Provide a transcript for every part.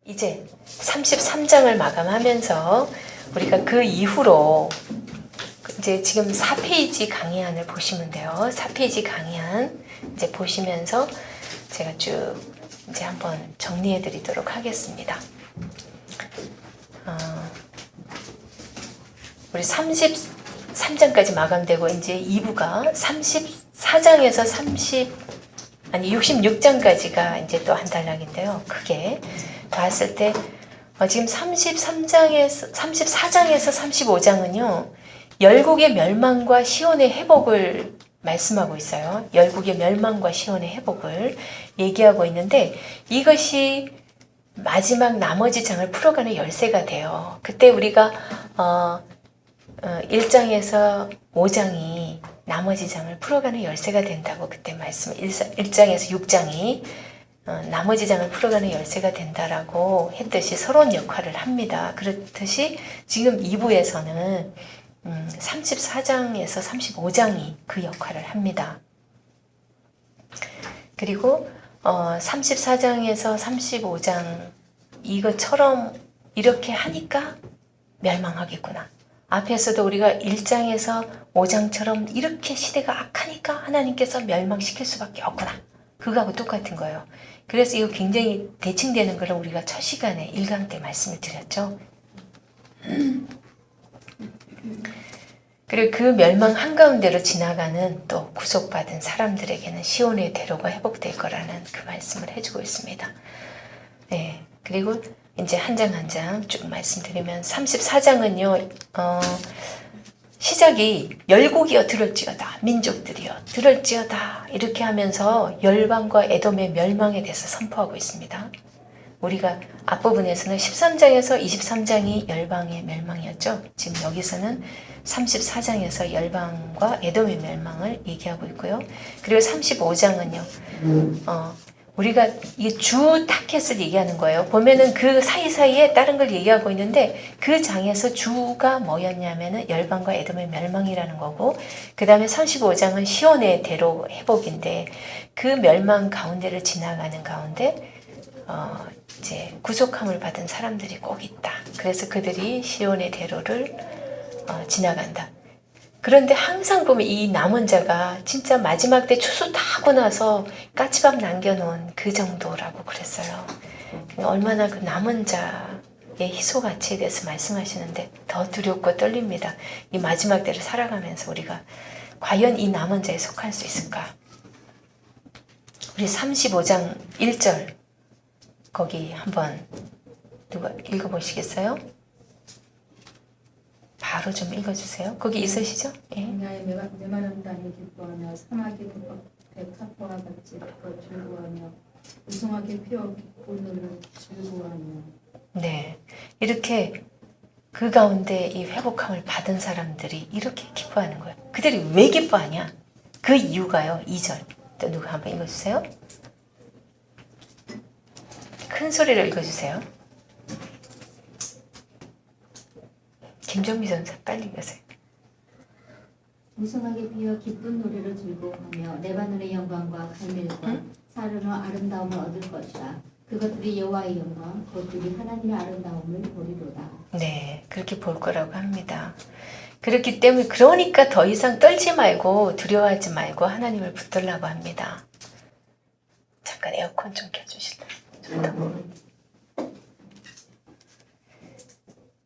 이제 33장을 마감하면서 우리가 그 이후로 이제 지금 4페이지 강의안을 보시면 돼요. 4페이지 강의안 이제 보시면서 제가 쭉 이제 한번 정리해 드리도록 하겠습니다. 우리 33장까지 마감되고 이제 2부가 34장에서 66장까지가 이제 또 한 단락인데요. 크게 봤을 때 지금 34장에서 35장은요. 열국의 멸망과 시온의 회복을 말씀하고 있어요. 열국의 멸망과 시온의 회복을 얘기하고 있는데 이것이 마지막 나머지 장을 풀어가는 열쇠가 돼요. 그때 우리가 1장에서 5장이 나머지 장을 풀어가는 열쇠가 된다고 그때 말씀 1장에서 6장이 나머지 장을 풀어가는 열쇠가 된다라고 했듯이 서론 역할을 합니다. 그렇듯이 지금 2부에서는 34장에서 35장이 그 역할을 합니다. 그리고 34장에서 35장 이것처럼 이렇게 하니까 멸망하겠구나. 앞에서도 우리가 1장에서 5장처럼 이렇게 시대가 악하니까 하나님께서 멸망시킬 수밖에 없구나. 그거하고 똑같은 거예요. 그래서 이거 굉장히 대칭되는 걸 우리가 첫 시간에 1강 때 말씀을 드렸죠. 그리고 그 멸망 한가운데로 지나가는 또 구속받은 사람들에게는 시온의 대로가 회복될 거라는 그 말씀을 해주고 있습니다. 네, 그리고 이제 한 장 한 장 쭉 말씀드리면 34장은요. 시작이 열국이여 들을지어다 민족들이여 들을지어다 이렇게 하면서 열방과 에돔의 멸망에 대해서 선포하고 있습니다. 우리가 앞부분에서는 13장에서 23장이 열방의 멸망이었죠. 지금 여기서는 34장에서 열방과 에돔의 멸망을 얘기하고 있고요. 그리고 35장은요. 우리가 이 주 타켓을 얘기하는 거예요. 보면은 그 사이사이에 다른 걸 얘기하고 있는데 그 장에서 주가 뭐였냐면은 열방과 에돔의 멸망이라는 거고 그 다음에 35장은 시온의 대로 회복인데 그 멸망 가운데를 지나가는 가운데 이제 구속함을 받은 사람들이 꼭 있다. 그래서 그들이 시온의 대로를 지나간다. 그런데 항상 보면 이 남은 자가 진짜 마지막 때 추수 다 하고 나서 까치밥 남겨놓은 그 정도라고 그랬어요. 얼마나 그 남은 자의 희소 가치에 대해서 말씀하시는데 더 두렵고 떨립니다. 이 마지막 때를 살아가면서 우리가 과연 이 남은 자에 속할 수 있을까? 우리 35장 1절 거기 한번 누가 읽어보시겠어요? 바로 좀 읽어주세요. 거기 있으시죠? 예. 나의 메마른 땅이 기뻐하며 사막이 백합화와 같이 즐거워하며 우성하게 피어 기쁨으로 즐거워하며. 네, 이렇게 그 가운데 이 회복함을 받은 사람들이 이렇게 기뻐하는 거예요. 그들이 왜 기뻐하냐? 그 이유가요. 2절. 또 누가 한번 읽어주세요. 큰 소리로 읽어주세요. 김정미 전사 빨리 읽으세요. 무성하게 피어 기쁜 노래로 즐거워하며 레바논의 영광과 갈멜과 사르의 아름다움을 얻을 것이라. 그것들이 여호와의 영광, 그것들이 하나님의 아름다움을 보리로다. 네, 그렇게 볼 거라고 합니다. 그렇기 때문에 그러니까 더 이상 떨지 말고 두려워하지 말고 하나님을 붙들라고 합니다. 잠깐 에어컨 좀 켜주실래요? 좋다.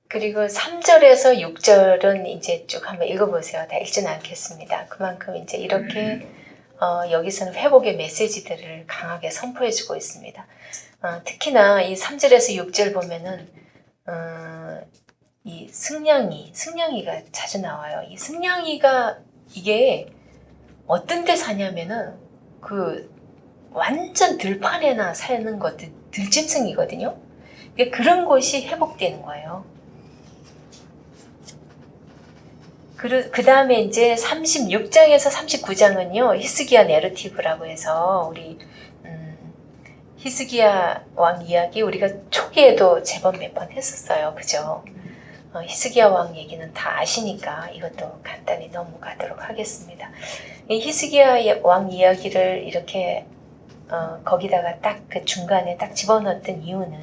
그리고 3절에서 6절은 이제 쭉 한번 읽어보세요. 다 읽지는 않겠습니다. 그만큼 이제 이렇게 여기서는 회복의 메시지들을 강하게 선포해주고 있습니다. 특히나 이 3절에서 6절 보면은 이 승냥이가 자주 나와요. 이 승냥이가 이게 어떤 데 사냐면은 그 완전 들판에나 사는 것들 들짐승이거든요. 그런 곳이 회복되는 거예요. 그 다음에 이제 36장에서 39장은요, 히스기야 내러티브라고 해서 우리 히스기야 왕 이야기 우리가 초기에도 제법 몇 번 했었어요. 그죠? 히스기야 왕 얘기는 다 아시니까 이것도 간단히 넘어가도록 하겠습니다. 이 히스기야 왕 이야기를 이렇게 거기다가 딱 그 중간에 딱 집어넣었던 이유는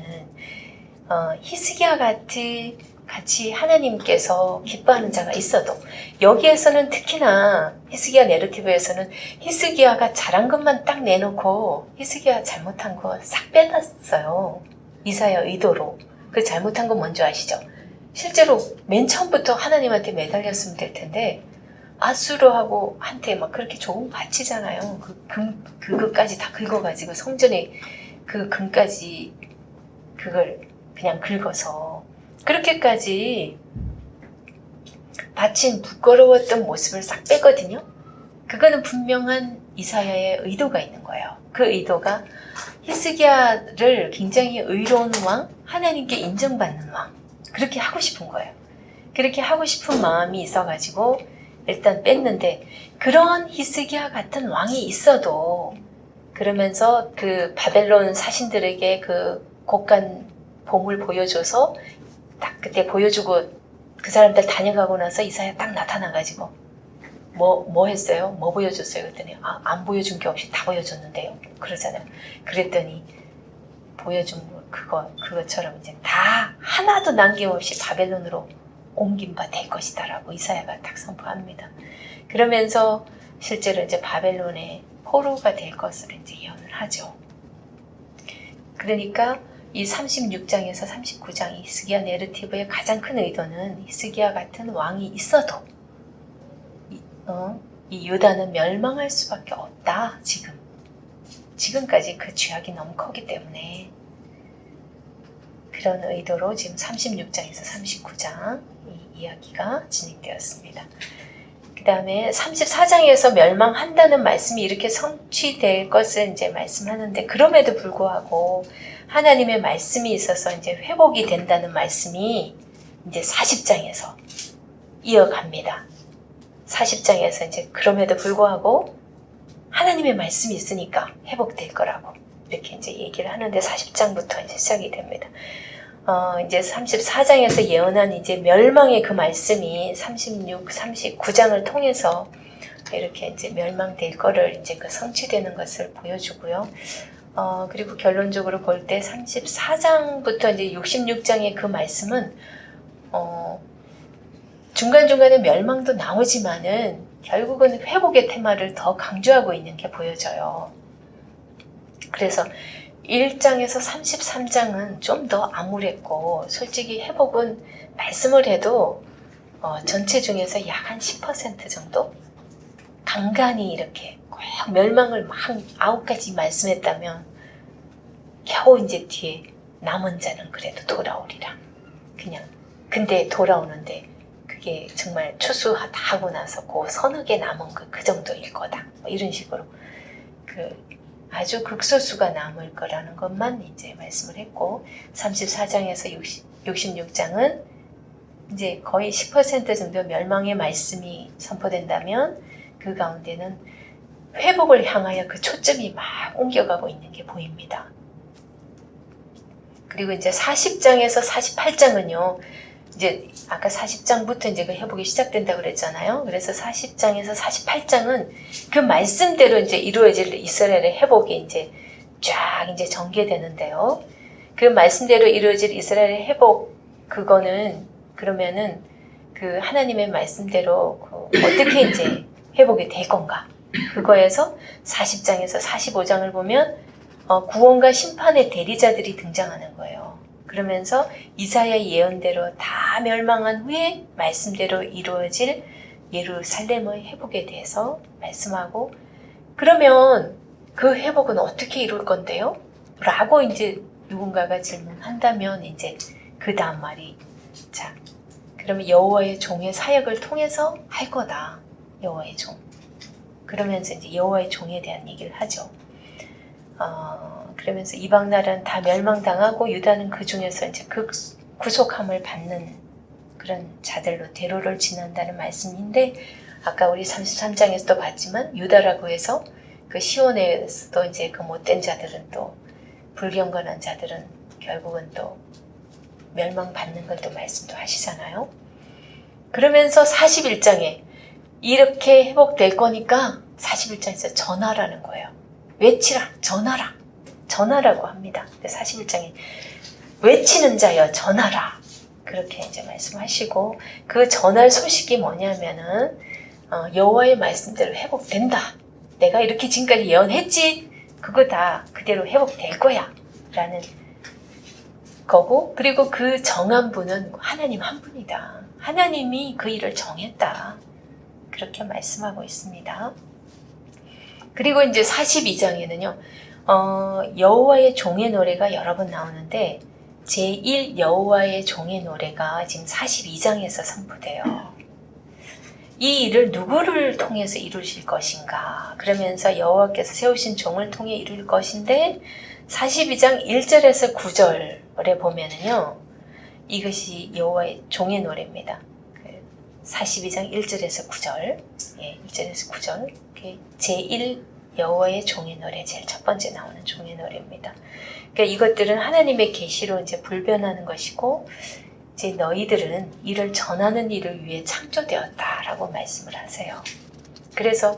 히스기야 같이 하나님께서 기뻐하는 자가 있어도 여기에서는 특히나 히스기야 내러티브에서는 히스기야가 잘한 것만 딱 내놓고 히스기야 잘못한 거 싹 빼놨어요. 이사야 의도로. 그 잘못한 건 뭔지 아시죠? 실제로 맨 처음부터 하나님한테 매달렸으면 될 텐데 아수르하고 한테 막 그렇게 조금 바치잖아요. 그것까지 다 긁어가지고 성전에 그 금까지 그걸 그냥 긁어서 그렇게까지 바친 부끄러웠던 모습을 싹 빼거든요. 그거는 분명한 이사야의 의도가 있는 거예요. 그 의도가 히스기야를 굉장히 의로운 왕, 하나님께 인정받는 왕 그렇게 하고 싶은 거예요. 그렇게 하고 싶은 마음이 있어가지고 일단 뺐는데 그런 히스기야 같은 왕이 있어도 그러면서 그 바벨론 사신들에게 그 곡간 보물 보여줘서 딱 그때 보여주고 그 사람들 다녀가고 나서 이사야 딱 나타나가지고 뭐 했어요? 뭐 보여줬어요? 그랬더니 안 보여준 게 없이 다 보여줬는데요. 그러잖아요. 그랬더니 보여준 그것처럼 이제 다 하나도 남김없이 바벨론으로 옮긴 바 될 것이다라고 이사야가 딱 선포합니다. 그러면서 실제로 이제 바벨론의 포로가 될 것을 이제 예언을 하죠. 그러니까 이 36장에서 39장 히스기야 내러티브의 가장 큰 의도는 히스기야 같은 왕이 있어도 이 유다는 멸망할 수밖에 없다. 지금까지 그 죄악이 너무 크기 때문에 그런 의도로 지금 36장에서 39장 이 이야기가 진행되었습니다. 그 다음에 34장에서 멸망한다는 말씀이 이렇게 성취될 것을 이제 말씀하는데 그럼에도 불구하고 하나님의 말씀이 있어서 이제 회복이 된다는 말씀이 이제 40장에서 이어갑니다. 40장에서 이제 그럼에도 불구하고 하나님의 말씀이 있으니까 회복될 거라고 이렇게 이제 얘기를 하는데 40장부터 이제 시작이 됩니다. 이제 34장에서 예언한 이제 멸망의 그 말씀이 36, 39장을 통해서 이렇게 이제 멸망될 거를 이제 그 성취되는 것을 보여주고요. 그리고 결론적으로 볼 때 34장부터 이제 66장의 그 말씀은 중간중간에 멸망도 나오지만은 결국은 회복의 테마를 더 강조하고 있는 게 보여져요. 그래서 1장에서 33장은 좀 더 암울했고 솔직히 회복은 말씀을 해도 전체 중에서 약 한 10% 정도 간간히 이렇게 꼭 멸망을 막 9가지 말씀했다면 겨우 이제 뒤에 남은 자는 그래도 돌아오리라. 그냥 근데 돌아오는데 그게 정말 추수하다 하고 나서 그 서너 개 남은 그 정도일 거다. 뭐 이런 식으로 아주 극소수가 남을 거라는 것만 이제 말씀을 했고 34장에서 66장은 이제 거의 10% 정도 멸망의 말씀이 선포된다면 그 가운데는 회복을 향하여 그 초점이 막 옮겨가고 있는 게 보입니다. 그리고 이제 40장에서 48장은요. 이제 아까 40장부터 이제 그 회복이 시작된다고 그랬잖아요. 그래서 40장에서 48장은 그 말씀대로 이제 이루어질 이스라엘의 회복이 이제 쫙 이제 전개되는데요. 그 말씀대로 이루어질 이스라엘의 회복 그거는 그러면은 그 하나님의 말씀대로 어떻게 이제 회복이 될 건가? 그거에서 40장에서 45장을 보면 구원과 심판의 대리자들이 등장하는 거예요. 그러면서 이사야의 예언대로 다 멸망한 후에 말씀대로 이루어질 예루살렘의 회복에 대해서 말씀하고 그러면 그 회복은 어떻게 이룰 건데요? 라고 이제 누군가가 질문한다면 이제 그 다음 말이 자 그러면 여호와의 종의 사역을 통해서 할 거다. 여호와의 종. 그러면서 이제 여호와의 종에 대한 얘기를 하죠. 그러면서 이방 나라는 다 멸망당하고 유다는 그 중에서 이제 구속함을 받는 그런 자들로 대로를 지난다는 말씀인데 아까 우리 33장에서도 봤지만 유다라고 해서 그 시온에서도 이제 그 못된 자들은 또 불경건한 자들은 결국은 또 멸망받는 걸 또 말씀도 하시잖아요. 그러면서 41장에 이렇게 회복될 거니까 41장에서 전하라는 거예요. 외치라, 전하라, 전하라고 합니다. 41장에 외치는 자여 전하라, 그렇게 이제 말씀하시고, 그 전할 소식이 뭐냐면은 여호와의 말씀대로 회복된다. 내가 이렇게 지금까지 예언했지, 그거 다 그대로 회복될 거야 라는 거고, 그리고 그 정한 분은 하나님 한 분이다. 하나님이 그 일을 정했다. 그렇게 말씀하고 있습니다. 그리고 이제 42장에는요, 여호와의 종의 노래가 여러 번 나오는데, 제1 여호와의 종의 노래가 지금 42장에서 선포돼요. 이 일을 누구를 통해서 이루실 것인가? 그러면서 여호와께서 세우신 종을 통해 이룰 것인데, 42장 1절에서 9절에 보면은요, 이것이 여호와의 종의 노래입니다. 42장 1절에서 9절, 1절에서 9절, 제1 여호와의 종의 노래, 제일 첫 번째 나오는 종의 노래입니다. 그러니까 이것들은 하나님의 계시로 이제 불변하는 것이고, 이제 너희들은 이를 전하는 일을 위해 창조되었다라고 말씀을 하세요. 그래서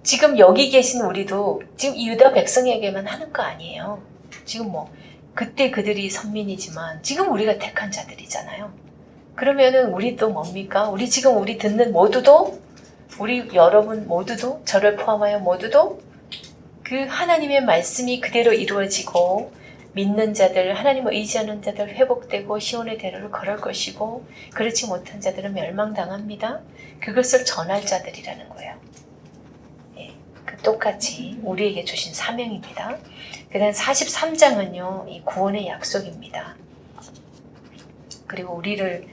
지금 여기 계신 우리도 지금 유다 백성에게만 하는 거 아니에요. 지금 뭐 그때 그들이 선민이지만 지금 우리가 택한 자들이잖아요. 그러면은 우리도 뭡니까? 우리 지금 우리 듣는 모두도, 우리 여러분 모두도, 저를 포함하여 모두도 그 하나님의 말씀이 그대로 이루어지고 믿는 자들, 하나님을 의지하는 자들 회복되고 시온의 대로를 걸을 것이고, 그렇지 못한 자들은 멸망당합니다. 그것을 전할 자들이라는 거예요. 똑같이 우리에게 주신 사명입니다. 그 다음 43장은요, 이 구원의 약속입니다. 그리고 우리를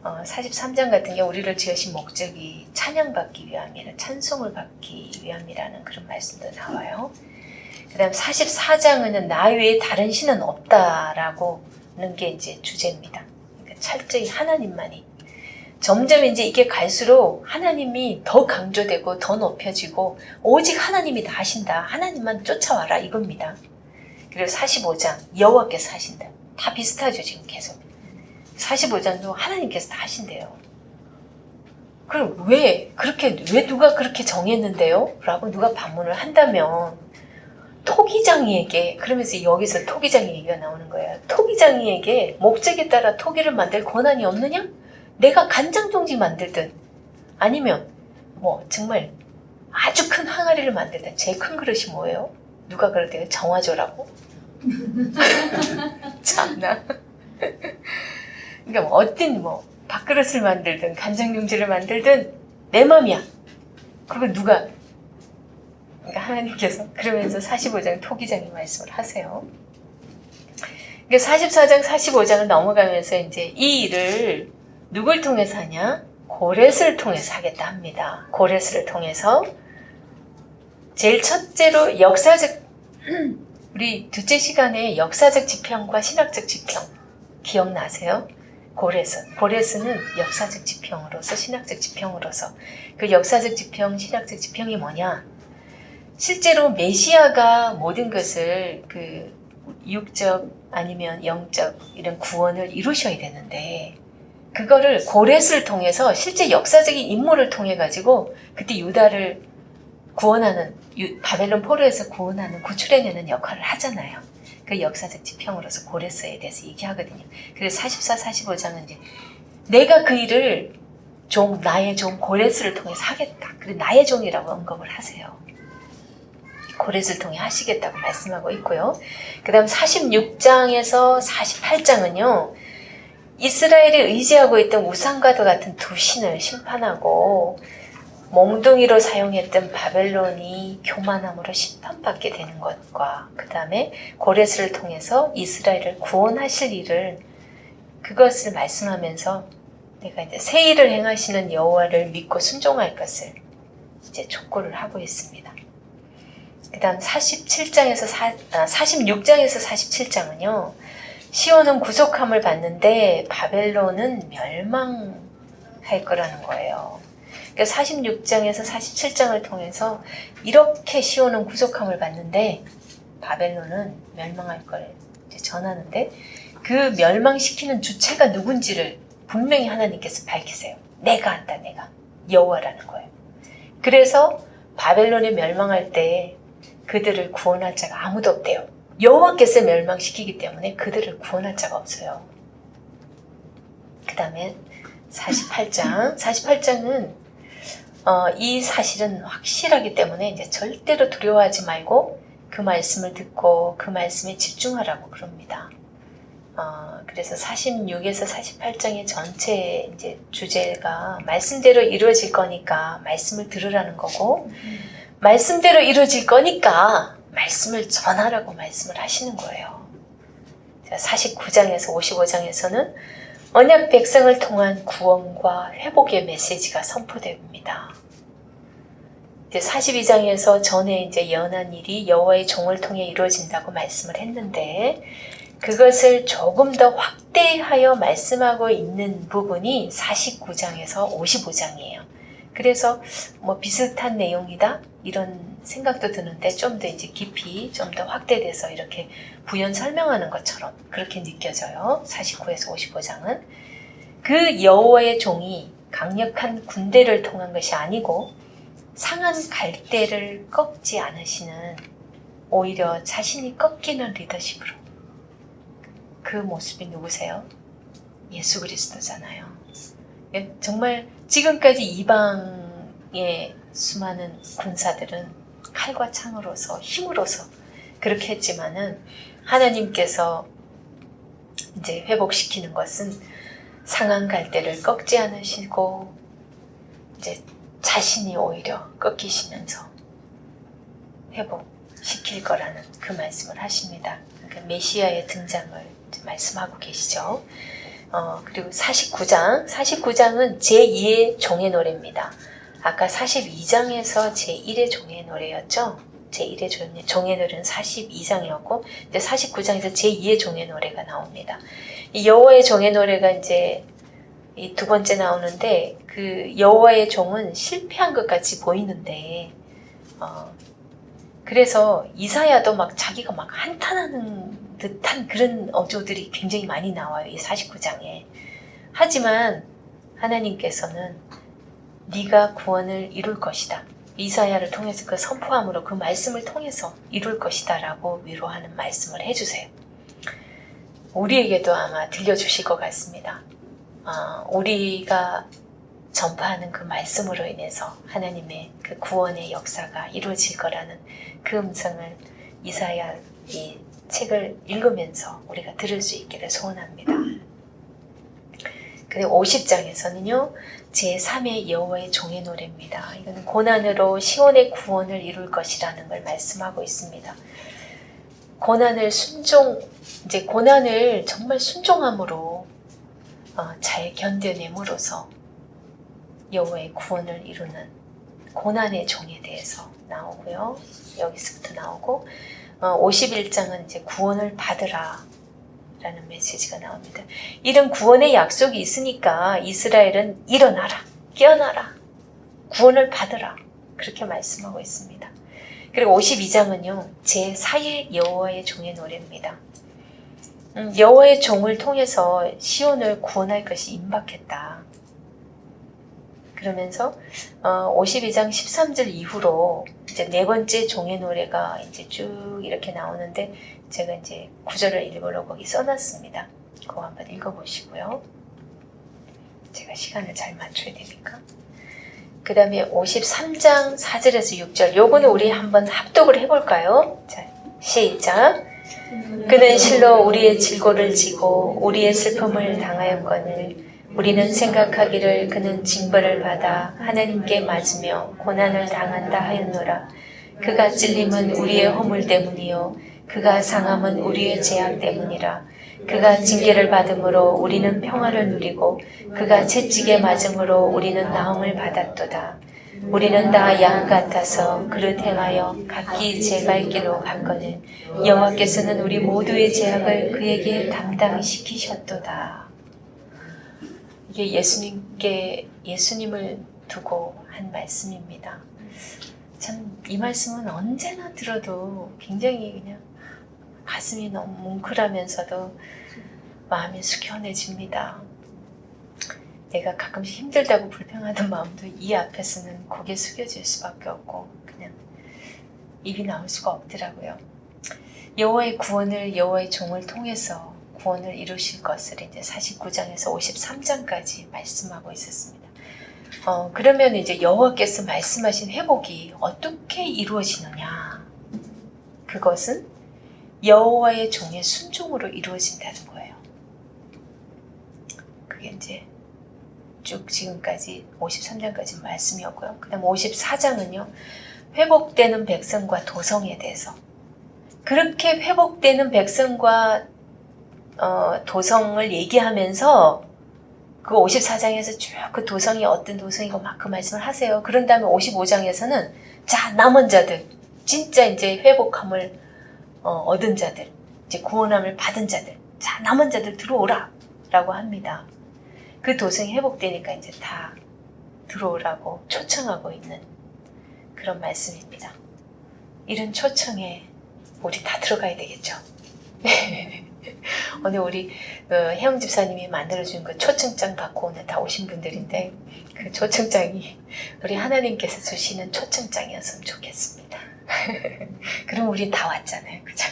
43장 같은 경우 우리를 지으신 목적이 찬양받기 위함이라, 찬송을 받기 위함이라는 그런 말씀도 나와요. 그 다음 44장은 나 외에 다른 신은 없다라고는 게 이제 주제입니다. 그러니까 철저히 하나님만이. 점점 이제 이게 갈수록 하나님이 더 강조되고 더 높여지고, 오직 하나님이 다 하신다. 하나님만 쫓아와라, 이겁니다. 그리고 45장 여호와께서 하신다. 다 비슷하죠, 지금 계속. 45장도 하나님께서 다 하신대요. 그럼 왜 누가 그렇게 정했는데요? 라고 누가 반문을 한다면, 토기장이에게, 그러면서 여기서 토기장이 얘기가 나오는 거예요. 토기장이에게 목적에 따라 토기를 만들 권한이 없느냐? 내가 간장종지 만들든, 아니면 뭐 정말 아주 큰 항아리를 만들든, 제일 큰 그릇이 뭐예요? 누가 그럴 때 정화조라고? 참나. 그러니까 어떤 밥그릇을 만들든 간장용지를 만들든 내 맘이야. 그거 누가, 그러니까 하나님께서 그러면서 45장 토기장의 말씀을 하세요. 그러니까 44장 45장을 넘어가면서 이제 이 일을 누굴 통해서 하냐? 고렛을 통해서 하겠다 합니다. 고렛을 통해서 제일 첫째로 역사적, 우리 둘째 시간에 역사적 지평과 신학적 지평 기억나세요? 고렛은 역사적 지평으로서, 신학적 지평으로서, 그 역사적 지평, 신학적 지평이 뭐냐? 실제로 메시아가 모든 것을 그 육적 아니면 영적 이런 구원을 이루셔야 되는데, 그거를 고렛을 통해서 실제 역사적인 인물을 통해 가지고 그때 유다를 구원하는, 바벨론 포로에서 구원하는, 구출해내는 역할을 하잖아요. 그 역사적 지평으로서 고렛에 대해서 얘기하거든요. 그래서 44, 45장은 이제 내가 그 일을 나의 종 고렛을 통해서 하겠다. 그리고 나의 종이라고 언급을 하세요. 고렛을 통해 하시겠다고 말씀하고 있고요. 그 다음 46장에서 48장은요, 이스라엘이 의지하고 있던 우상과도 같은 두 신을 심판하고, 몽둥이로 사용했던 바벨론이 교만함으로 심판받게 되는 것과, 그 다음에 고렛을 통해서 이스라엘을 구원하실 일을, 그것을 말씀하면서 내가 이제 새 일을 행하시는 여호와를 믿고 순종할 것을 이제 촉구를 하고 있습니다. 그 다음 46장에서 47장은요, 시온은 구속함을 받는데 바벨론은 멸망할 거라는 거예요. 그러니까 46장에서 47장을 통해서 이렇게 시온은 구속함을 받는데 바벨론은 멸망할 걸 이제 전하는데 그 멸망시키는 주체가 누군지를 분명히 하나님께서 밝히세요. 내가 한다, 내가. 여호와라는 거예요. 그래서 바벨론이 멸망할 때 그들을 구원할 자가 아무도 없대요. 여호와께서 멸망시키기 때문에 그들을 구원할 자가 없어요. 그 다음에 48장. 48장은 이 사실은 확실하기 때문에 이제 절대로 두려워하지 말고 그 말씀을 듣고 그 말씀에 집중하라고 그럽니다. 그래서 46에서 48장의 전체 이제 주제가 말씀대로 이루어질 거니까 말씀을 들으라는 거고, 말씀대로 이루어질 거니까 말씀을 전하라고 말씀을 하시는 거예요. 49장에서 55장에서는 언약 백성을 통한 구원과 회복의 메시지가 선포됩니다. 42장에서 전에 이제 예언한 일이 여호와의 종을 통해 이루어진다고 말씀을 했는데, 그것을 조금 더 확대하여 말씀하고 있는 부분이 49장에서 55장이에요. 그래서 뭐 비슷한 내용이다 이런 생각도 드는데 좀 더 이제 깊이 좀 더 확대돼서 이렇게 부연 설명하는 것처럼 그렇게 느껴져요. 49에서 55장은 그 여호와의 종이 강력한 군대를 통한 것이 아니고 상한 갈대를 꺾지 않으시는, 오히려 자신이 꺾이는 리더십으로. 그 모습이 누구세요? 예수 그리스도잖아요. 정말 지금까지 이방의 수많은 군사들은 칼과 창으로서 힘으로서 그렇게 했지만은 하나님께서 이제 회복시키는 것은 상한 갈대를 꺾지 않으시고 이제 자신이 오히려 꺾이시면서 회복시킬 거라는 그 말씀을 하십니다. 그러니까 메시아의 등장을 말씀하고 계시죠. 그리고 49장은 제2의 종의 노래입니다. 아까 42장에서 제1의 종의 노래였죠. 제1의 종의 노래는 42장이었고 이제 49장에서 제2의 종의 노래가 나옵니다. 이 여호와의 종의 노래가 이제 이 두 번째 나오는데, 그 여호와의 종은 실패한 것 같이 보이는데 그래서 이사야도 막 자기가 막 한탄하는 듯한 그런 어조들이 굉장히 많이 나와요. 이 49장에. 하지만 하나님께서는 네가 구원을 이룰 것이다. 이사야를 통해서 그 선포함으로 그 말씀을 통해서 이룰 것이다 라고 위로하는 말씀을 해주세요. 우리에게도 아마 들려주실 것 같습니다. 우리가 전파하는 그 말씀으로 인해서 하나님의 그 구원의 역사가 이루어질 거라는 그 음성을 이사야 이 책을 읽으면서 우리가 들을 수 있기를 소원합니다. 그리고 50장에서는요. 제3의 여호와의 종의 노래입니다. 이건 고난으로 시온의 구원을 이룰 것이라는 걸 말씀하고 있습니다. 고난을 정말 순종함으로 잘 견뎌냄으로써 여호와의 구원을 이루는 고난의 종에 대해서 나오고요. 여기서부터 나오고 51장은 이제 구원을 받으라 라는 메시지가 나옵니다. 이런 구원의 약속이 있으니까 이스라엘은 일어나라, 깨어나라, 구원을 받으라 그렇게 말씀하고 있습니다. 그리고 52장은요. 제4의 여호와의 종의 노래입니다. 여호와의 종을 통해서 시온을 구원할 것이 임박했다. 그러면서 52장 13절 이후로 이제 네 번째 종의 노래가 이제 쭉 이렇게 나오는데 제가 이제 구절을 일부러 거기 써놨습니다. 그거 한번 읽어보시고요. 제가 시간을 잘 맞춰야 되니까. 그 다음에 53장 4절에서 6절 요거는 우리 한번 합독을 해볼까요? 자, 시작. 그는 실로 우리의 질고를 지고 우리의 슬픔을 당하였거늘 우리는 생각하기를 그는 징벌을 받아 하나님께 맞으며 고난을 당한다 하였노라. 그가 찔림은 우리의 허물 때문이요 그가 상함은 우리의 죄악 때문이라. 그가 징계를 받음으로 우리는 평화를 누리고 그가 채찍에 맞음으로 우리는 나음을 받았도다. 우리는 다 양 같아서 그릇 행하여 각기 제 갈 길로 갔거늘 여호와께서는 우리 모두의 죄악을 그에게 담당시키셨도다. 이게 예수님을 두고 한 말씀입니다. 참 이 말씀은 언제나 들어도 굉장히 그냥 가슴이 너무 뭉클하면서도 마음이 숙연해집니다. 내가 가끔씩 힘들다고 불평하던 마음도 이 앞에서는 고개 숙여질 수밖에 없고 그냥 입이 나올 수가 없더라고요. 여호와의 구원을 여호와의 종을 통해서 구원을 이루실 것을 이제 49장에서 53장까지 말씀하고 있었습니다. 그러면 이제 여호와께서 말씀하신 회복이 어떻게 이루어지느냐? 그것은 여호와의 종의 순종으로 이루어진다는 거예요. 그게 이제 쭉 지금까지 53장까지 말씀이었고요. 그 다음 54장은요. 회복되는 백성과 도성에 대해서 그렇게 회복되는 백성과 도성을 얘기하면서 그 54장에서 쭉 그 도성이 어떤 도성이고 막 그 말씀을 하세요. 그런 다음에 55장에서는 자 남은 자들 진짜 이제 회복함을 얻은 자들 이제 구원함을 받은 자들 자 남은 자들 들어오라 라고 합니다. 그 도성이 회복되니까 이제 다 들어오라고 초청하고 있는 그런 말씀입니다. 이런 초청에 우리 다 들어가야 되겠죠. 오늘 우리 혜영 집사님이 만들어준 그 초청장 받고 오늘 다 오신 분들인데 그 초청장이 우리 하나님께서 주시는 초청장이었으면 좋겠습니다. 그럼 우린 다 왔잖아요. 그죠?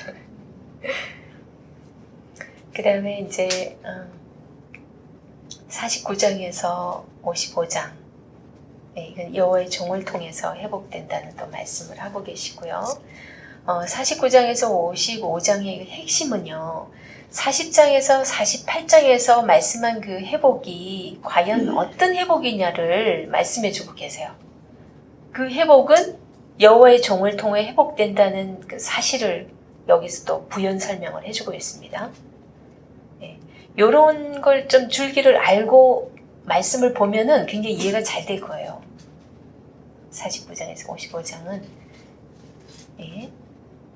그 다음에 이제 49장에서 55장 이건 여호와의 종을 통해서 회복된다는 또 말씀을 하고 계시고요. 49장에서 55장의 핵심은요. 40장에서 48장에서 말씀한 그 회복이 과연 어떤 회복이냐를 말씀해 주고 계세요. 그 회복은 여호와의 종을 통해 회복된다는 그 사실을 여기서 또 부연 설명을 해주고 있습니다. 이런 걸 좀 줄기를 알고 말씀을 보면은 굉장히 이해가 잘 될 거예요. 49장에서 55장은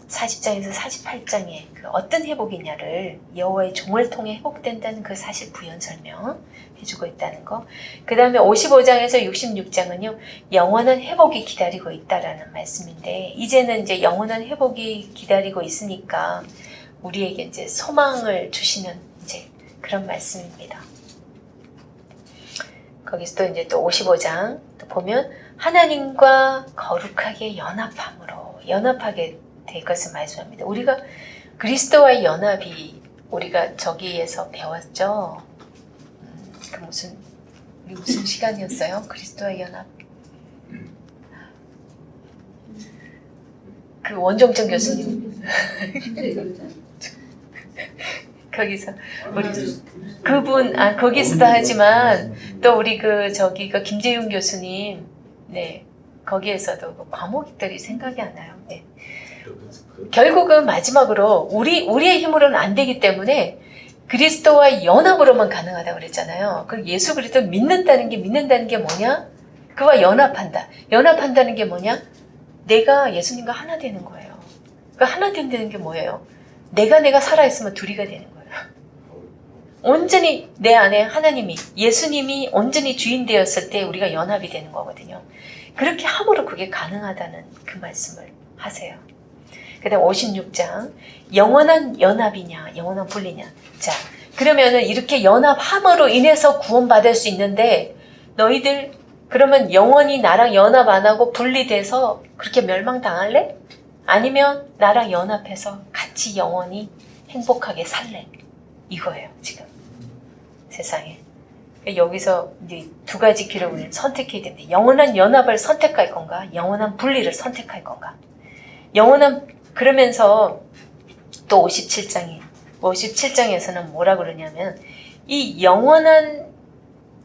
40장에서 48장에 그 어떤 회복이냐를 여호와의 종을 통해 회복된다는 그 사실 부연 설명 해주고 있다는 거. 그 다음에 55장에서 66장은요 영원한 회복이 기다리고 있다라는 말씀인데 이제는 이제 영원한 회복이 기다리고 있으니까 우리에게 이제 소망을 주시는 이제 그런 말씀입니다. 거기서 또 이제 또 55장 또 보면 하나님과 거룩하게 연합하게 될 것을 말씀합니다. 우리가 그리스도와의 연합이 우리가 저기에서 배웠죠. 그 무슨 시간이었어요? 그리스도와의 연합. 그 원정정 교수님. 거기서 우리 그분 거기서도 하지만 또 우리 그 김재윤 교수님 거기에서도 그 과목들이 생각이 안 나요. 결국은 마지막으로 우리의 힘으로는 안 되기 때문에 그리스도와의 연합으로만 가능하다고 그랬잖아요. 그 예수 그리스도를 믿는다는 게 뭐냐? 그와 연합한다는 게 뭐냐? 내가 예수님과 하나 되는 거예요. 그 하나 된다는 게 뭐예요? 내가 살아있으면 둘이가 되는 거예요. 온전히 내 안에 하나님이 예수님이 온전히 주인 되었을 때 우리가 연합이 되는 거거든요. 그렇게 함으로 그게 가능하다는 그 말씀을 하세요. 그 다음 56장 영원한 연합이냐 영원한 분리냐. 자 그러면은 이렇게 연합함으로 인해서 구원받을 수 있는데 너희들 그러면 영원히 나랑 연합 안 하고 분리돼서 그렇게 멸망당할래? 아니면 나랑 연합해서 같이 영원히 행복하게 살래? 이거예요 지금 세상에. 여기서 이제 두 가지 길을 우리는 선택해야 됩니다. 영원한 연합을 선택할 건가? 영원한 분리를 선택할 건가? 그러면서 또 57장에서는 뭐라 그러냐면 이 영원한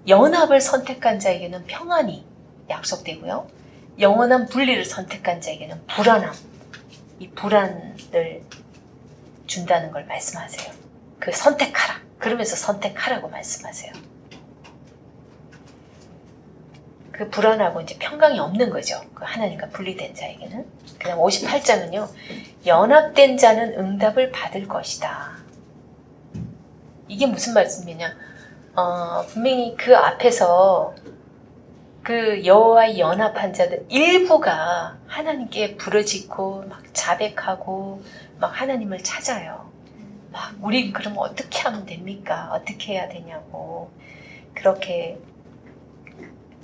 연합을 선택한 자에게는 평안이 약속되고요. 영원한 분리를 선택한 자에게는 불안함, 이 불안을 준다는 걸 말씀하세요. 그 선택하라. 그러면서 선택하라고 말씀하세요. 그 불안하고 이제 평강이 없는 거죠. 그 하나님과 분리된 자에게는. 그 다음 58장은요. 연합된 자는 응답을 받을 것이다. 이게 무슨 말씀이냐? 분명히 그 앞에서 그 여호와의 연합한 자들 일부가 하나님께 부르짖고 막 자백하고 막 하나님을 찾아요. 막 우리 그럼 어떻게 하면 됩니까? 어떻게 해야 되냐고 그렇게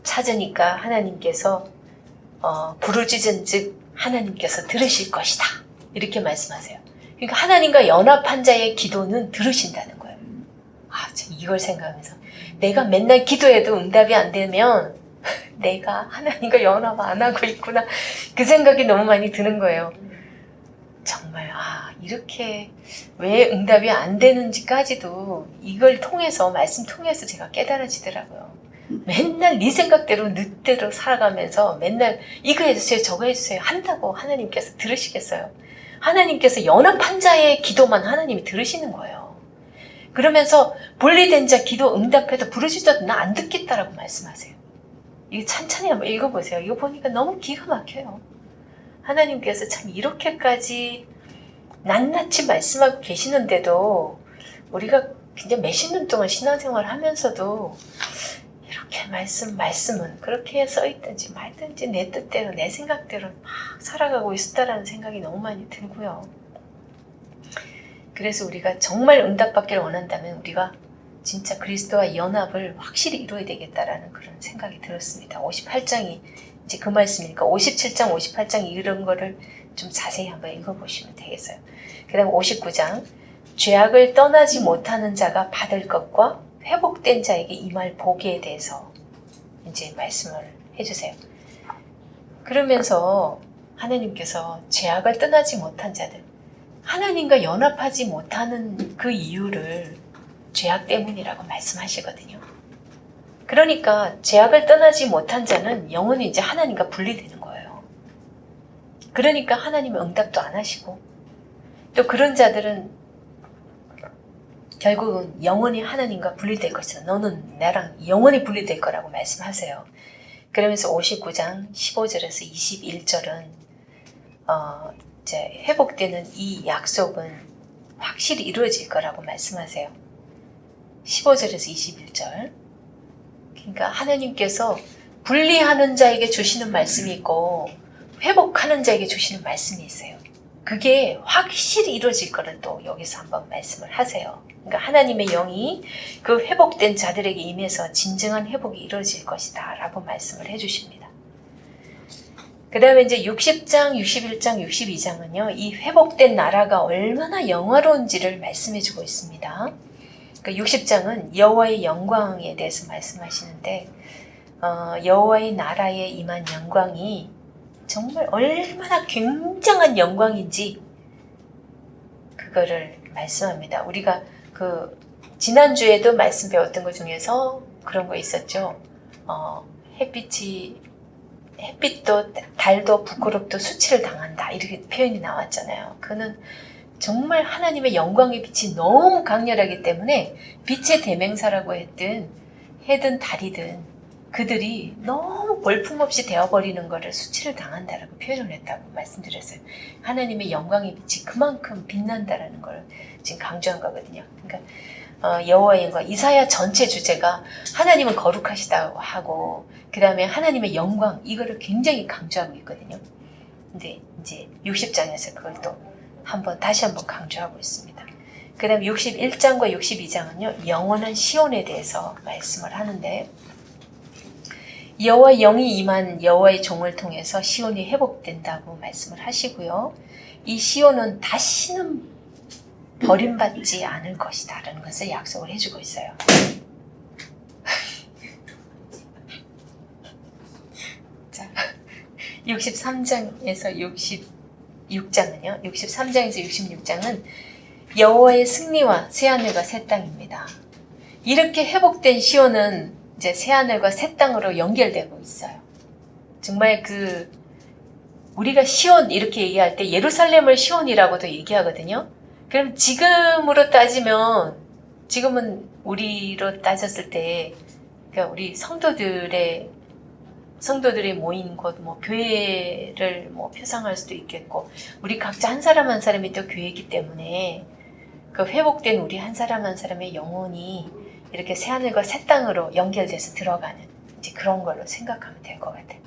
찾으니까 하나님께서 부르짖은즉 하나님께서 들으실 것이다 이렇게 말씀하세요. 그러니까 하나님과 연합한 자의 기도는 들으신다는 거예요. 저 이걸 생각하면서 내가 맨날 기도해도 응답이 안 되면 내가 하나님과 연합 안 하고 있구나 그 생각이 너무 많이 드는 거예요. 정말 이렇게 왜 응답이 안 되는지까지도 이걸 통해서 말씀 통해서 제가 깨달아지더라고요. 맨날 네 생각대로 늦대로 살아가면서 맨날 이거 해주세요 저거 해주세요 한다고 하나님께서 들으시겠어요? 하나님께서 연합한 자의 기도만 하나님이 들으시는 거예요. 그러면서 분리된 자 기도 응답해도 부르짖어도 나 안 듣겠다라고 말씀하세요. 이거 찬찬히 한번 읽어보세요. 이거 보니까 너무 기가 막혀요. 하나님께서 참 이렇게까지 낱낱이 말씀하고 계시는데도 우리가 그냥 몇십 년 동안 신앙생활을 하면서도 이렇게 말씀은 그렇게 써있든지 말든지 내 뜻대로 내 생각대로 막 살아가고 있었다라는 생각이 너무 많이 들고요. 그래서 우리가 정말 응답받기를 원한다면 우리가 진짜 그리스도와 연합을 확실히 이루어야 되겠다라는 그런 생각이 들었습니다. 58장이 이제 그 말씀이니까 57장, 58장 이런 거를 좀 자세히 한번 읽어보시면 되겠어요. 그 다음 59장 죄악을 떠나지 못하는 자가 받을 것과 회복된 자에게 임할 복에 대해서 이제 말씀을 해주세요. 그러면서 하나님께서 죄악을 떠나지 못한 자들, 하나님과 연합하지 못하는 그 이유를 죄악 때문이라고 말씀하시거든요. 그러니까 죄악을 떠나지 못한 자는 영원히 이제 하나님과 분리되는 거예요. 그러니까 하나님의 응답도 안 하시고 또 그런 자들은 결국은 영원히 하나님과 분리될 것이다. 너는 나랑 영원히 분리될 거라고 말씀하세요. 그러면서 59장 15절에서 21절은 이제 회복되는 이 약속은 확실히 이루어질 거라고 말씀하세요. 15절에서 21절. 그러니까 하나님께서 분리하는 자에게 주시는 말씀이 있고 회복하는 자에게 주시는 말씀이 있어요. 그게 확실히 이루어질 거를 또 여기서 한번 말씀을 하세요. 그러니까 하나님의 영이 그 회복된 자들에게 임해서 진정한 회복이 이루어질 것이다 라고 말씀을 해주십니다. 그 다음에 이제 60장, 61장, 62장은요 이 회복된 나라가 얼마나 영화로운지를 말씀해주고 있습니다. 그 60장은 여호와의 영광에 대해서 말씀하시는데 여호와의 나라에 임한 영광이 정말 얼마나 굉장한 영광인지 그거를 말씀합니다. 우리가 그 지난주에도 말씀 배웠던 것 중에서 그런 거 있었죠. 햇빛도 달도 부끄럽도 수치를 당한다 이렇게 표현이 나왔잖아요. 그는 정말 하나님의 영광의 빛이 너무 강렬하기 때문에 빛의 대명사라고 해든 달이든 그들이 너무 볼품없이 되어버리는 것을 수치를 당한다라고 표현을 했다고 말씀드렸어요. 하나님의 영광의 빛이 그만큼 빛난다라는 걸 지금 강조한 거거든요. 그러니까 여호와의 영광, 이사야 전체 주제가 하나님은 거룩하시다고 하고 그 다음에 하나님의 영광 이거를 굉장히 강조하고 있거든요. 근데 이제 60장에서 그걸 또 다시 한번 강조하고 있습니다. 그 다음 61장과 62장은요 영원한 시온에 대해서 말씀을 하는데 여호와의 영이 임한 여호와의 종을 통해서 시온이 회복된다고 말씀을 하시고요. 이 시온은 다시는 버림받지 않을 것이다 라는 것을 약속을 해주고 있어요. 자, 63장에서 66장은요. 63장에서 66장은 여호와의 승리와 새하늘과 새 땅입니다. 이렇게 회복된 시온은 이제 새하늘과 새 땅으로 연결되고 있어요. 정말 우리가 시온 이렇게 얘기할 때 예루살렘을 시온이라고도 얘기하거든요. 그럼 지금으로 따지면 지금은 우리로 따졌을 때 그러니까 우리 성도들의 모인 곳 교회를 표상할 수도 있겠고 우리 각자 한 사람 한 사람이 또 교회이기 때문에 그 회복된 우리 한 사람 한 사람의 영혼이 이렇게 새하늘과 새 땅으로 연결돼서 들어가는 이제 그런 걸로 생각하면 될 것 같아요.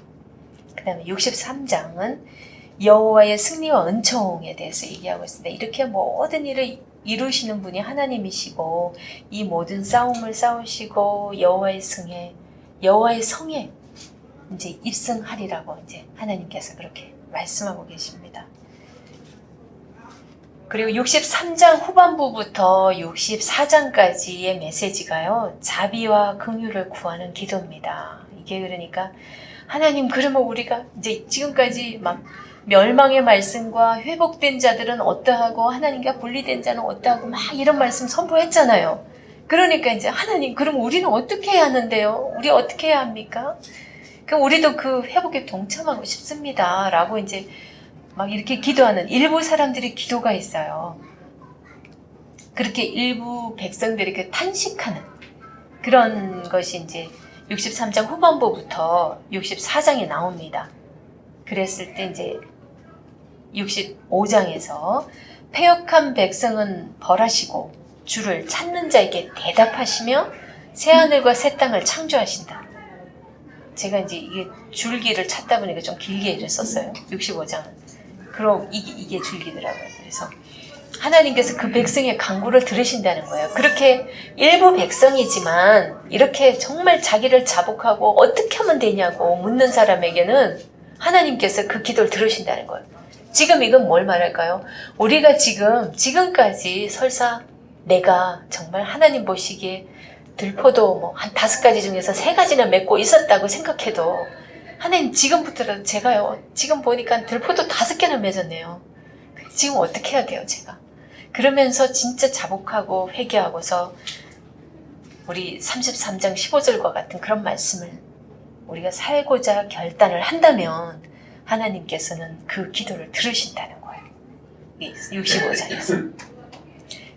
그 다음에 63장은 여호와의 승리와 은총에 대해서 얘기하고 있습니다. 이렇게 모든 일을 이루시는 분이 하나님이시고 이 모든 싸움을 싸우시고 여호와의 성에 이제 입성하리라고 이제 하나님께서 그렇게 말씀하고 계십니다. 그리고 63장 후반부부터 64장까지의 메시지가요, 자비와 긍휼을 구하는 기도입니다. 이게 그러니까 하나님, 그러면 우리가 이제 지금까지 막 멸망의 말씀과 회복된 자들은 어떠하고 하나님과 분리된 자는 어떠하고 막 이런 말씀 선포했잖아요. 그러니까 이제 하나님, 그럼 우리는 어떻게 해야 하는데요? 우리 어떻게 해야 합니까? 그럼 우리도 그 회복에 동참하고 싶습니다. 라고 이제 막 이렇게 기도하는 일부 사람들의 기도가 있어요. 그렇게 일부 백성들이 그 탄식하는 그런 것이 이제 63장 후반부부터 64장에 나옵니다. 그랬을 때 이제 65장에서 패역한 백성은 벌하시고 주를 찾는 자에게 대답하시며 새하늘과 새 땅을 창조하신다. 제가 이제 이게 줄기를 찾다 보니까 좀 길게 일을 썼어요. 65장은. 그럼 이게 줄기더라고요. 그래서 하나님께서 그 백성의 간구를 들으신다는 거예요. 그렇게 일부 백성이지만 이렇게 정말 자기를 자복하고 어떻게 하면 되냐고 묻는 사람에게는 하나님께서 그 기도를 들으신다는 거예요. 지금 이건 뭘 말할까요? 우리가 지금까지 설사 내가 정말 하나님 보시기에 들포도 뭐 한 5가지 중에서 3가지나 맺고 있었다고 생각해도 하나님, 지금부터라도 제가요, 지금 보니까 들포도 5개나 맺었네요. 지금 어떻게 해야 돼요, 제가? 그러면서 진짜 자복하고 회개하고서 우리 33장 15절과 같은 그런 말씀을 우리가 살고자 결단을 한다면 하나님께서는 그 기도를 들으신다는 거예요. 65장에서.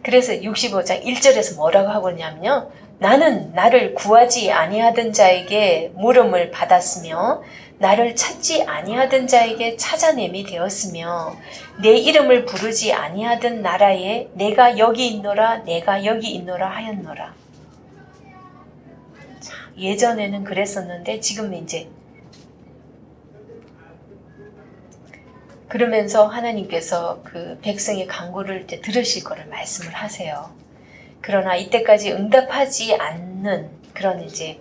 그래서 65장 1절에서 뭐라고 하고 있냐면요. 나는 나를 구하지 아니하던 자에게 물음을 받았으며 나를 찾지 아니하던 자에게 찾아냄이 되었으며 내 이름을 부르지 아니하던 나라에 내가 여기 있노라 내가 여기 있노라 하였노라. 자, 예전에는 그랬었는데 지금 이제 그러면서 하나님께서 그 백성의 간구를 이제 들으실 거를 말씀을 하세요. 그러나 이때까지 응답하지 않는 그런 이제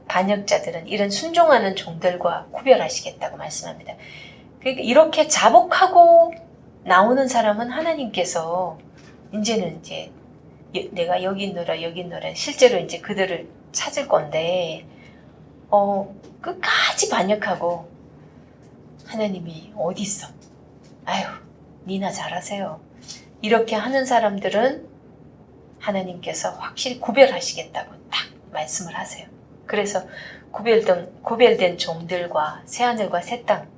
반역자들은 이런 순종하는 종들과 구별하시겠다고 말씀합니다. 그러니까 이렇게 자복하고 나오는 사람은 하나님께서 이제는 이제 내가 여기 있노라 여기 있노라 실제로 이제 그들을 찾을 건데 끝까지 반역하고 하나님이 어디 있어? 아유, 니나 잘하세요. 이렇게 하는 사람들은 하나님께서 확실히 구별하시겠다고 딱 말씀을 하세요. 그래서 구별된 종들과 새하늘과 새 땅,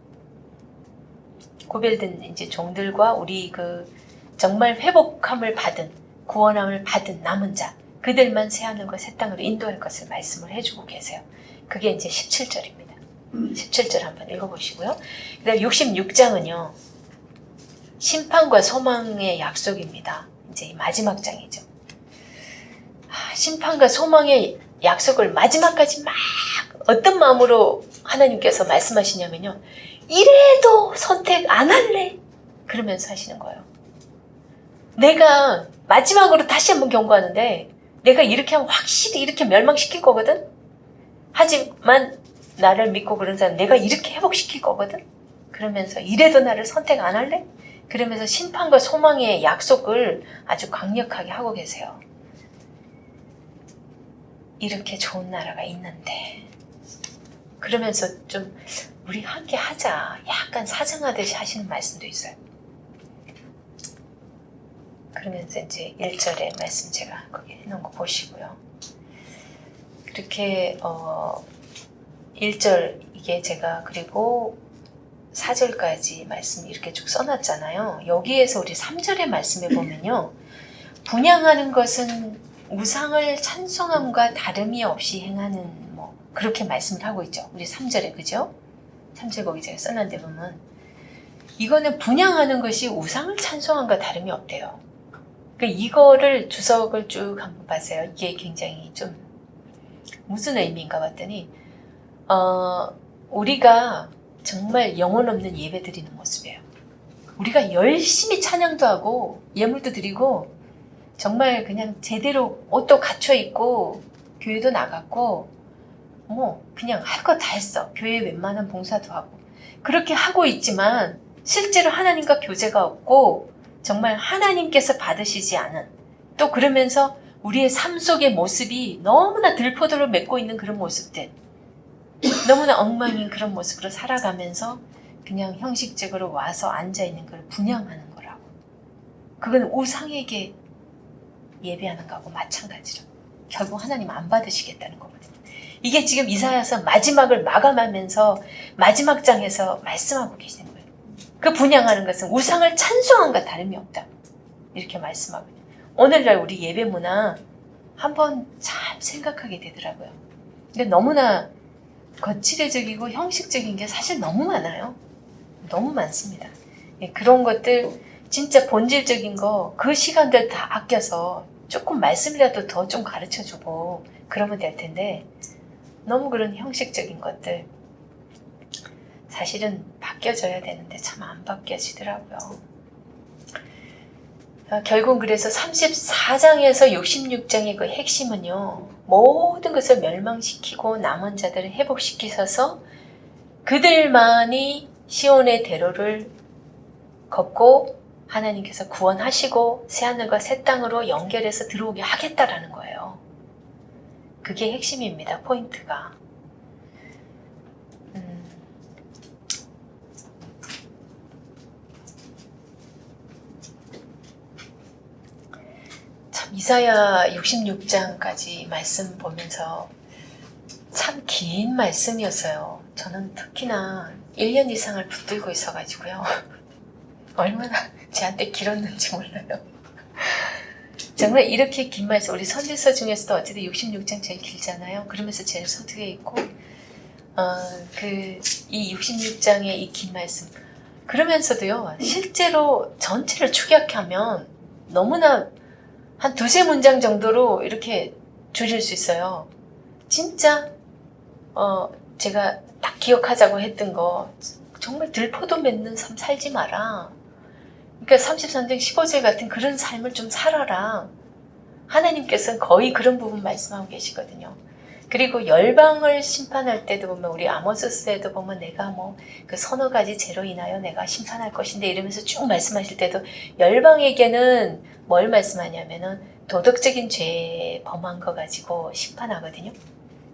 구별된 이제 종들과 우리 그 정말 회복함을 받은 구원함을 받은 남은 자, 그들만 새하늘과 새 땅으로 인도할 것을 말씀을 해주고 계세요. 그게 이제 17절입니다. 17절 한번 읽어보시고요. 그다음 66장은요. 심판과 소망의 약속입니다. 이제 마지막 장이죠. 심판과 소망의 약속을 마지막까지 막 어떤 마음으로 하나님께서 말씀하시냐면요. 이래도 선택 안 할래? 그러면서 하시는 거예요. 내가 마지막으로 다시 한번 경고하는데 내가 이렇게 하면 확실히 이렇게 멸망시킬 거거든? 하지만 나를 믿고 그런 사람 내가 이렇게 회복시킬 거거든? 그러면서 이래도 나를 선택 안 할래? 그러면서 심판과 소망의 약속을 아주 강력하게 하고 계세요. 이렇게 좋은 나라가 있는데 그러면서 좀 우리 함께 하자 약간 사정하듯이 하시는 말씀도 있어요. 그러면서 이제 1절의 말씀 제가 거기 해놓은 거 보시고요. 그렇게 1절 이게 제가 그리고 4절까지 말씀 이렇게 쭉 써놨잖아요. 여기에서 우리 3절의 말씀에 보면요. 분향하는 것은 우상을 찬송함과 다름이 없이 행하는 뭐 그렇게 말씀을 하고 있죠. 우리 3절에 그죠? 3절 거기 제가 써놨는데 보면 이거는 분향하는 것이 우상을 찬송함과 다름이 없대요. 그러니까 이거를 주석을 쭉 한번 봤어요. 이게 굉장히 좀 무슨 의미인가 봤더니 우리가 정말 영혼 없는 예배 드리는 모습이에요. 우리가 열심히 찬양도 하고 예물도 드리고 정말 그냥 제대로 옷도 갖춰 입고 교회도 나갔고 뭐 그냥 할 거 다 했어. 교회 웬만한 봉사도 하고 그렇게 하고 있지만 실제로 하나님과 교제가 없고 정말 하나님께서 받으시지 않은 또 그러면서 우리의 삶 속의 모습이 너무나 들포도로 맺고 있는 그런 모습들 너무나 엉망인 그런 모습으로 살아가면서 그냥 형식적으로 와서 앉아있는 걸 분양하는 거라고. 그건 우상에게 예배하는 거하고 마찬가지로 결국 하나님 안 받으시겠다는 거거든요. 이게 지금 이사야서 마지막을 마감하면서 마지막 장에서 말씀하고 계시는 거예요. 그 분양하는 것은 우상을 찬송함과 다름이 없다. 이렇게 말씀하거든요. 오늘날 우리 예배 문화 한번 참 생각하게 되더라고요. 근데 너무나 거칠해적이고 형식적인 게 사실 너무 많아요. 너무 많습니다. 그런 것들 진짜 본질적인 거 그 시간들 다 아껴서 조금 말씀이라도 더 좀 가르쳐주고 그러면 될 텐데 너무 그런 형식적인 것들 사실은 바뀌어져야 되는데 참 안 바뀌어지더라고요. 결국 그래서 34장에서 66장의 그 핵심은요. 모든 것을 멸망시키고 남은 자들을 회복시키셔서 그들만이 시온의 대로를 걷고 하나님께서 구원하시고 새하늘과 새 땅으로 연결해서 들어오게 하겠다라는 거예요. 그게 핵심입니다. 포인트가. 참 이사야 66장까지 말씀 보면서 참 긴 말씀이었어요. 저는 특히나 1년 이상을 붙들고 있어가지고요. 얼마나 저한테 길었는지 몰라요. 정말 이렇게 긴 말씀, 우리 선지서 중에서도 어쨌든 66장 제일 길잖아요. 그러면서 제일 서두에 있고, 이 66장의 이 긴 말씀. 그러면서도요, 실제로 전체를 축약하면 너무나 한 두세 문장 정도로 이렇게 줄일 수 있어요. 진짜, 제가 딱 기억하자고 했던 거, 정말 들포도 맺는 삶 살지 마라. 그러니까 33장 15절 같은 그런 삶을 좀 살아라. 하나님께서는 거의 그런 부분 말씀하고 계시거든요. 그리고 열방을 심판할 때도 보면 우리 아모스서에도 보면 내가 뭐 그 서너 가지 죄로 인하여 내가 심판할 것인데 이러면서 쭉 말씀하실 때도 열방에게는 뭘 말씀하냐면은 도덕적인 죄 범한 거 가지고 심판하거든요.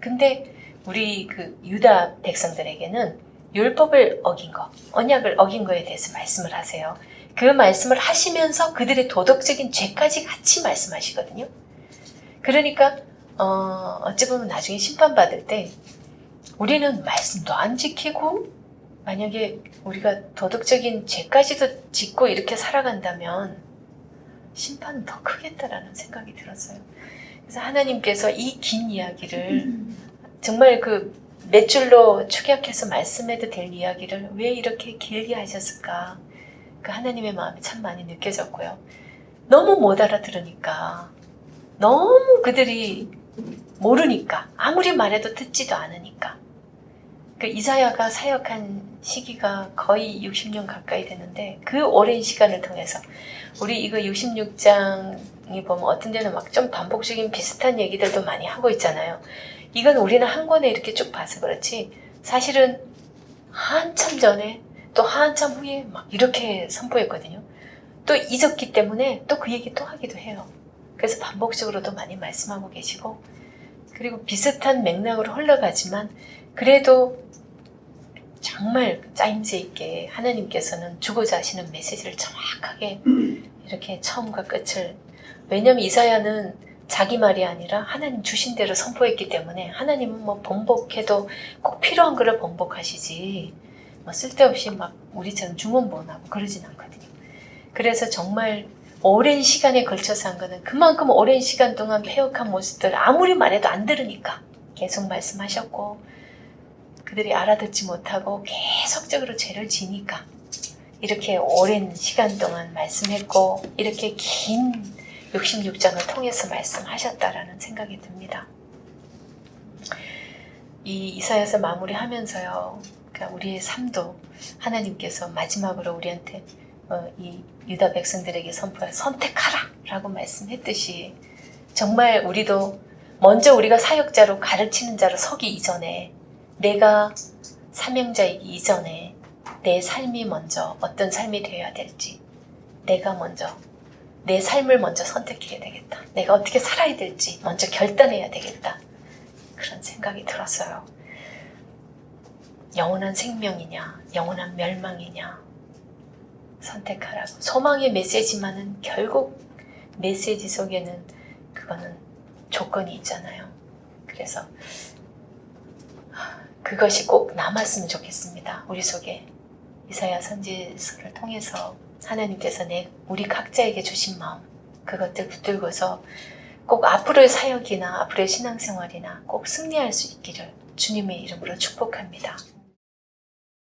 근데 우리 그 유다 백성들에게는 율법을 어긴 거, 언약을 어긴 거에 대해서 말씀을 하세요. 그 말씀을 하시면서 그들의 도덕적인 죄까지 같이 말씀하시거든요. 그러니까 어찌 보면 나중에 심판받을 때 우리는 말씀도 안 지키고 만약에 우리가 도덕적인 죄까지도 짓고 이렇게 살아간다면 심판은 더 크겠다라는 생각이 들었어요. 그래서 하나님께서 이 긴 이야기를 정말 그 몇 줄로 축약해서 말씀해도 될 이야기를 왜 이렇게 길게 하셨을까? 그 하나님의 마음이 참 많이 느껴졌고요. 너무 못 알아들으니까, 너무 그들이 모르니까, 아무리 말해도 듣지도 않으니까. 그 이사야가 사역한 시기가 거의 60년 가까이 되는데 그 오랜 시간을 통해서 우리 이거 66장이 보면 어떤 데는 막 좀 반복적인 비슷한 얘기들도 많이 하고 있잖아요. 이건 우리는 한 권에 이렇게 쭉 봐서 그렇지 사실은 한참 전에 또 한참 후에 막 이렇게 선포했거든요. 또 잊었기 때문에 또 그 얘기 또 하기도 해요. 그래서 반복적으로도 많이 말씀하고 계시고 그리고 비슷한 맥락으로 흘러가지만 그래도 정말 짜임새 있게 하나님께서는 주고자 하시는 메시지를 정확하게 이렇게 처음과 끝을 왜냐하면 이사야는 자기 말이 아니라 하나님 주신 대로 선포했기 때문에 하나님은 뭐 번복해도 꼭 필요한 거를 번복하시지 뭐 쓸데없이 막 우리처럼 중언부언하고 그러진 않거든요. 그래서 정말 오랜 시간에 걸쳐서 한 거는 그만큼 오랜 시간 동안 폐역한 모습들 아무리 말해도 안 들으니까 계속 말씀하셨고 그들이 알아듣지 못하고 계속적으로 죄를 지니까 이렇게 오랜 시간 동안 말씀했고 이렇게 긴 66장을 통해서 말씀하셨다라는 생각이 듭니다. 이 이사야서 마무리하면서요. 그러니까 우리의 삶도 하나님께서 마지막으로 우리한테 이 유다 백성들에게 선택하라라고 말씀했듯이 정말 우리도 먼저 우리가 사역자로 가르치는 자로 서기 이전에 내가 사명자이기 이전에 내 삶이 먼저 어떤 삶이 되어야 될지 내가 먼저 내 삶을 먼저 선택해야 되겠다. 내가 어떻게 살아야 될지 먼저 결단해야 되겠다. 그런 생각이 들었어요. 영원한 생명이냐 영원한 멸망이냐 선택하라고. 소망의 메시지만은 결국 메시지 속에는 그거는 조건이 있잖아요. 그래서 그것이 꼭 남았으면 좋겠습니다. 우리 속에 이사야 선지서를 통해서 하나님께서 우리 각자에게 주신 마음 그것들 붙들고서 꼭 앞으로의 사역이나 앞으로의 신앙생활이나 꼭 승리할 수 있기를 주님의 이름으로 축복합니다.